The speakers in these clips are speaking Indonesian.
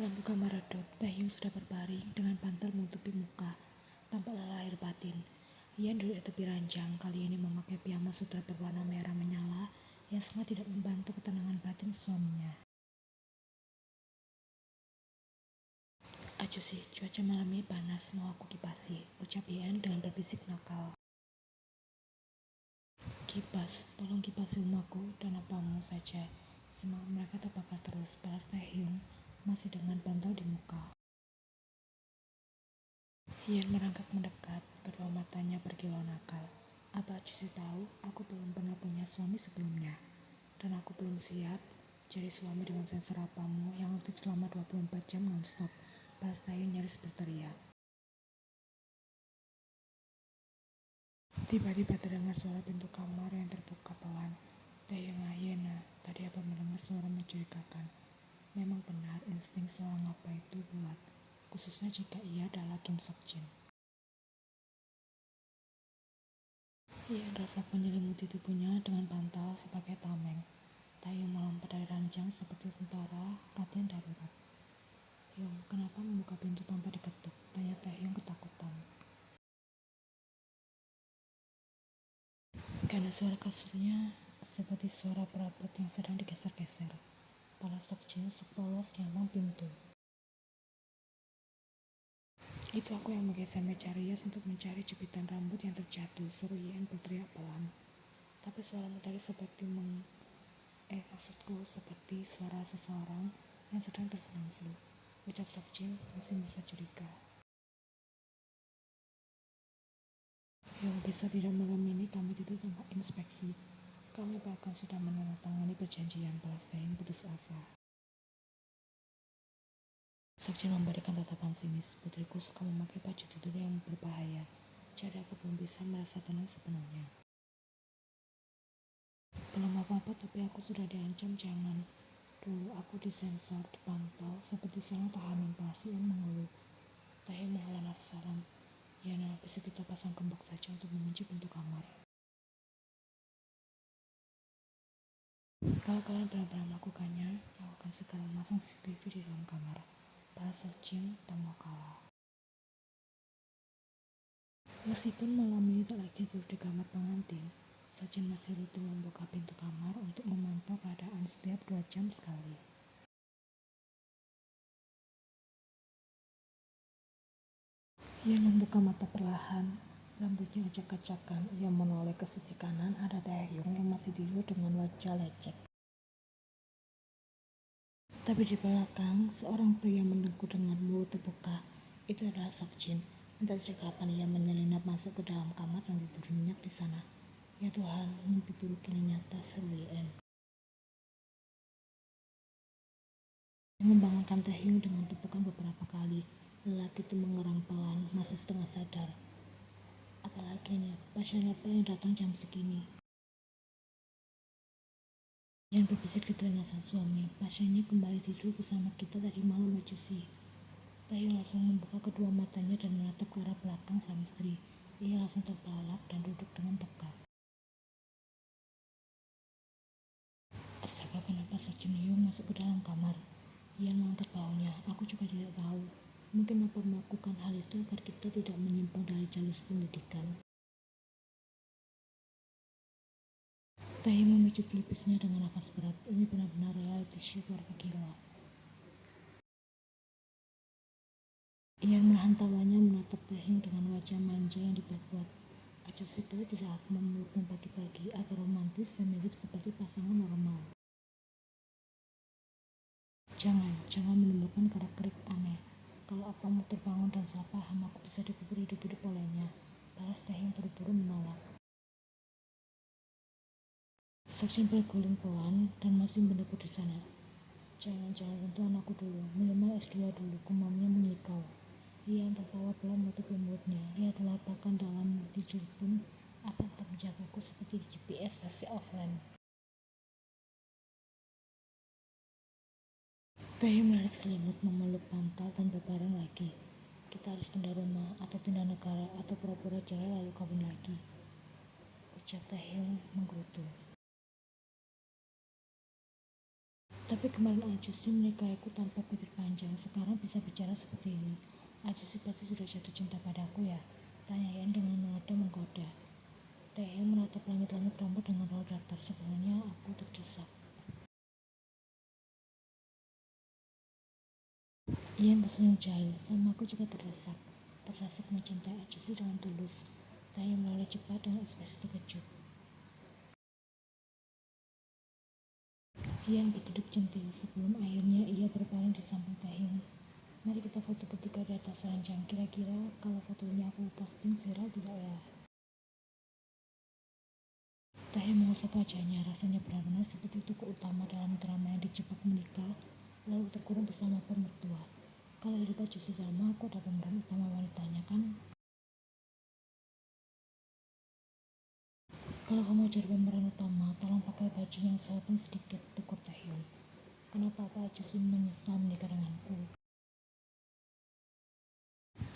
Lampu kamar redup, Taehyung sudah berbaring dengan bantal menutupi muka, tampak lelah lahir batin. Ia duduk di tepi ranjang, kali ini memakai piyama sutra berwarna merah menyala yang sangat tidak membantu ketenangan batin suaminya. Acuh sih, cuaca malam ini panas, mau aku kipasi, ucap Yen dengan berbisik nakal. Kipas, tolong kipasi rumahku dan apamu saja. Semangat mereka terbakar terus, balas Taehyung masih dengan bantal di muka. Yen merangkak mendekat, kedua matanya berkilau nakal. Apa Acusi tahu, aku belum pernah punya suami sebelumnya. Dan aku belum siap jadi suami dengan sensor apamu yang aktif selama 24 jam non-stop. Balas Taehyung nyaris berteriak. Tiba-tiba terdengar suara pintu kamar yang terbuka pelan. Taehyung Yena, tadi apa mendengar suara mencurigakan. Memang benar insting seorang apa itu buat, khususnya jika ia adalah Kim Sok Jin. Ia refleks menyelimuti tubuhnya dengan bantal sebagai tameng. Taehyung melompat dari ranjang seperti tentara latihan darurat. Hyung, kenapa membuka pintu tanpa diketuk? Tanya Taehyung ketakutan. Karena suara kasurnya seperti suara perabot yang sedang digeser-geser. Para Sokjin sepolos gelombang pintu. Itu aku yang menggeser meja rias untuk mencari jepitan rambut yang terjatuh, seru Yen berteriak pelan. Tapi suaramu tadi seperti maksudku seperti suara seseorang yang sedang terserang flu. Ucap Sokjin masih merasa curiga. Yang bisa tidak malam ini kami tidur tanpa inspeksi. Kami bahkan sudah menandatangani perjanjian, balas Taehyung putus asa. Sokjin memberikan tatapan sinis. Putriku suka memakai baju tidur yang berbahaya. Jadi aku belum bisa merasa tenang sepenuhnya. Belum apa-apa tapi aku sudah diancam jangan. Dulu aku disensor, dipantau seperti seorang tahanan palsu yang mengeluh. Taehyung menghela nafas dalam. Yana, bisa kita pasang gembok saja untuk mengunci pintu kamar. Kalau kalian benar-benar melakukannya, aku akan segera memasang CCTV di dalam kamar. Para Sokjin tak mau kalah. Meskipun malam ini tak lagi tidur di kamar pengantin, Sokjin masih rutin membuka pintu kamar untuk memantau keadaan setiap 2 jam sekali. Ia membuka mata perlahan, rambutnya acak-acakan. Ia menoleh ke sisi kanan, ada Taehyung yang masih tidur dengan wajah lecek. Tapi di belakang, seorang pria mendengkur dengan mulut terbuka. Itu adalah Sokjin. Entah sejak kapan ia menyelinap masuk ke dalam kamar dan tidur nyenyak di sana. Ya Tuhan, mimpi buruk ini nyata, seru Yen. Membangunkan Taehyung dengan tepukan beberapa kali. Lelaki itu mengerang pelan, masih setengah sadar. Apalagi nih, pasien apa yang datang jam segini? Yang berbisik di telinga sang suami, pasiennya kembali tidur bersama kita tadi malam Acusi. Taehyung langsung membuka kedua matanya dan menatap ke arah belakang sang istri. Ia langsung terbelalak dan duduk dengan tegak. Astaga, kenapa Sokjin Hyung masuk ke dalam kamar? Ia mengangkat bahunya. Aku juga tidak tahu. Mungkin apa melakukan hal itu agar kita tidak menyimpang dari jalur pendidikan. Taehyung memijit pelipisnya dengan nafas berat. Ini benar-benar reality show keluarga gila. Ia menahan tawanya menatap Taehyung dengan wajah manja yang diperkuat. Acusi itu tidak akan memelukmu pagi-pagi agar romantis dan mirip seperti pasangan normal. Jangan menemukan gerak-gerik aneh. Kalau apamu terbangun dan salah paham, aku bisa dikubur hidup-hidup olehnya. Balas Taehyung buru-buru menolak. Sokjin berguling pelan dan masih mendekut di sana. Jangan tentu anakku dulu, minimal S2 dulu, kumamnya menyikau. Ia tertawa pelan menutupi mulutnya. Lihatlah bahkan dalam tidur pun apa tetap menjagaku seperti di GPS versi offline. Taehyung menarik selimut, memeluk bantal dan berbareng lagi. Kita harus pindah rumah atau pindah negara atau pura-pura cerai lalu kawin lagi. Ucap Taehyung menggerutu. Tapi kemarin Ajusi menikahiku tanpa pikir panjang, sekarang bisa bicara seperti ini. Ajusi pasti sudah jatuh cinta padaku ya? Tanya Yan dengan nada menggoda. Taehyung menatap langit-langit gambut dengan raut datar. Sebenarnya aku terdesak. Yan tersenyum jahil. Sama aku juga terdesak. Terdesak mencintai Ajusi dengan tulus. Taehyung melalui cepat dengan ekspresi terkejut. Yan berkedip centil sebelum akhirnya ia berbaring di samping Taehyung. Mari kita foto bertiga di atas ranjang. Kira-kira kalau foto ini aku posting viral tidak ya? Taehyung mengusap wajahnya. Rasanya benar-benar seperti tokoh utama dalam drama yang dijebak menikah lalu terkurung bersama pemertua. Kalau hidup Ajusi sama, aku ada pemeran utama wanitanya kan? Kalau kamu cari pemeran utama, tolong pakai baju yang selatan sedikit, tegur Taehyung. Kenapa Pak Ajusi menyesal menikah denganku?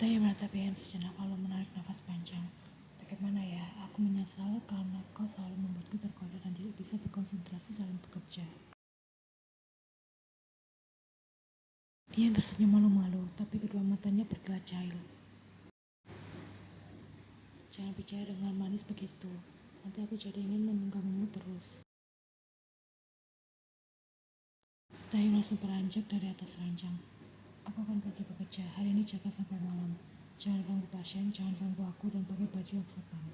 Taehyung menatap Yan sejenak lalu menarik nafas panjang. Bagaimana ya, aku menyesal karena kau selalu membuatku tergoda dan tidak bisa berkonsentrasi dalam bekerja. Yan tersenyum malu-malu, tapi kedua matanya berkilat jahil. Jangan bicara dengan manis begitu, nanti aku jadi ingin mengganggumu terus. Taehyung langsung beranjak dari atas ranjang. Aku akan pergi bekerja, hari ini jaga sampai malam. Jangan ganggu pasien, jangan ganggu aku, dan pakai baju yang sopan.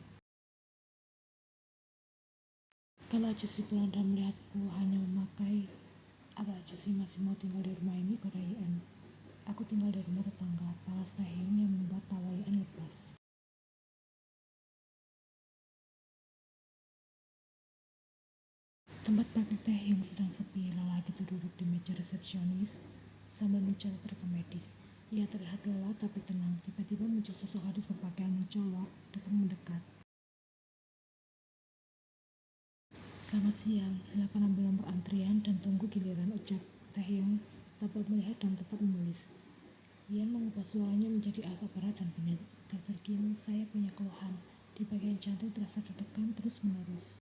Kalau Ajusi pulang dan melihatku hanya memakai, apa Ajusi masih mau tinggal di rumah ini? Kata Yan. Aku tinggal di rumah tetangga, balas Taehyung yang membuat tawa Yan lepas. Tempat praktik Taehyung sedang sepi, lelaki itu duduk di meja resepsionis sambil mencatat rekam medis. Ia terlihat lelah tapi tenang. Tiba-tiba muncul sosok gadis berpakaian mencolok datang mendekat. Selamat siang, silakan ambil nomor antrian dan tunggu giliran, ucap Taehyung tanpa melihat dan tetap menulis. Yan mengubah suaranya menjadi agak berat dan benar. Dr. Kim, saya punya keluhan. Di bagian jantung terasa tertekan terus-menerus.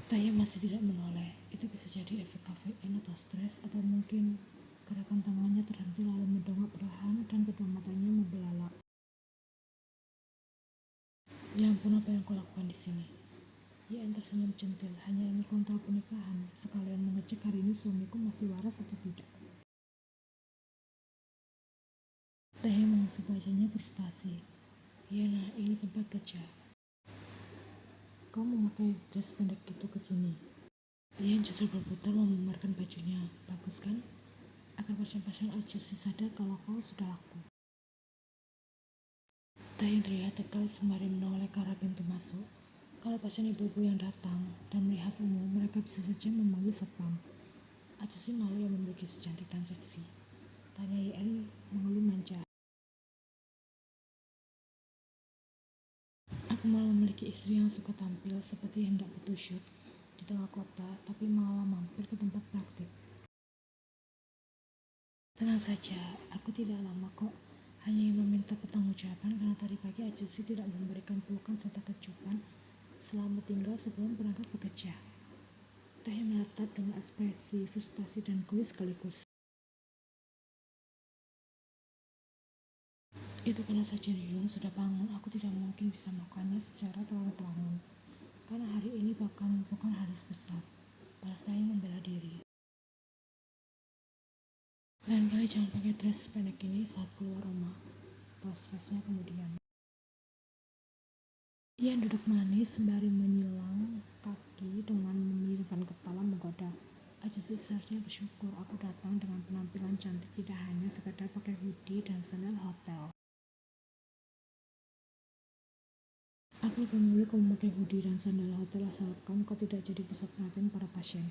Taehyung masih tidak menoleh. Itu bisa jadi efek kafein atau stres, atau mungkin gerakan tangannya terhenti lalu mendongak perlahan dan kedua matanya membelalak. Ya ampun, apa yang kau lakukan di sini? Yan tersenyum centil. Hanya ini kontrol pernikahan. Sekalian mengecek hari ini suamiku masih waras atau tidak. Taehyung mengusap wajahnya frustasi. Ya nah, ini tempat kerja. Kau memakai jas pendek itu ke sini. Yan justru berputar memamerkan bajunya. Bagus kan? Agar pasien-pasien Ajusi sadar kalau kau sudah laku. Taehyung terlihat tegal sembari menoleh ke arah pintu masuk. Kalau pasien ibu-ibu yang datang dan melihat umum, mereka bisa saja memanggil satpam. Ajusi malu yang memiliki secantik dan seksi. Tanya Yan mengeluh manja. Aku malah memiliki istri yang suka tampil seperti hendak photoshoot di tengah kota, tapi malah mampir ke tempat praktik. Tenang saja, aku tidak lama kok. Hanya ingin meminta pertanggungjawaban karena tadi pagi Ajusi tidak memberikan pelukan serta kecupan selama tinggal sebelum berangkat bekerja. Taehyung menatap dengan ekspresi frustasi dan geli sekaligus. Itu karena Sajen Hyung sudah bangun, aku tidak mungkin bisa melakukannya secara terang-terangan. Karena hari ini bukan hari besar. Balas Taehyung membela diri. Lain kali jangan pakai dress pendek ini saat keluar rumah. Balas stresnya kemudian. Ia duduk manis sembari menyilang kaki dengan memiringkan kepala menggoda. Ajusi seharusnya bersyukur aku datang dengan penampilan cantik, tidak hanya sekedar pakai hoodie dan sandal hotel. Aku lebih memilih kau memakai hoodie dan sandal hotel asalkan kau tidak jadi pusat perhatian para pasien.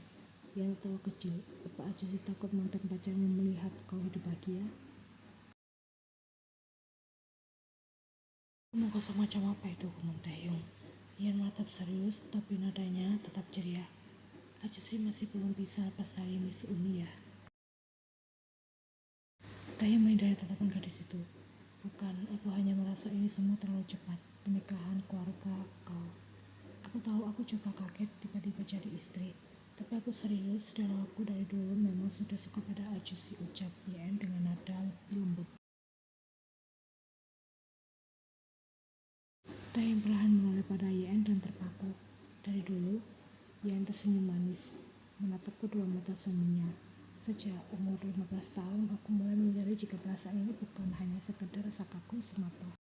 Ia tertawa kecil. Apa Ajusi takut mantan pacarmu melihat kau hidup bahagia? Omong kosong macam apa itu, gumam Taehyung. Yan menatap serius, tapi nadanya tetap ceria. Ajusi masih belum bisa lepas dari Miss Uni ya. Taehyung menghindari tatapan gadis itu. Bukan, aku hanya merasa ini semua terlalu cepat. Pernikahan, keluarga, kau. Aku tahu aku juga kaget tiba-tiba jadi istri. Tapi aku serius dan aku dari dulu memang sudah suka pada Aju, si ucap Yen dengan nada lembut. Mata yang perlahan menoleh pada Yen dan terpaku. Dari dulu, Yen tersenyum manis, menatap kedua mata suaminya. Sejak umur 15 tahun, aku mulai menyadari jika perasaan ini bukan hanya sekedar rasa kagum semata.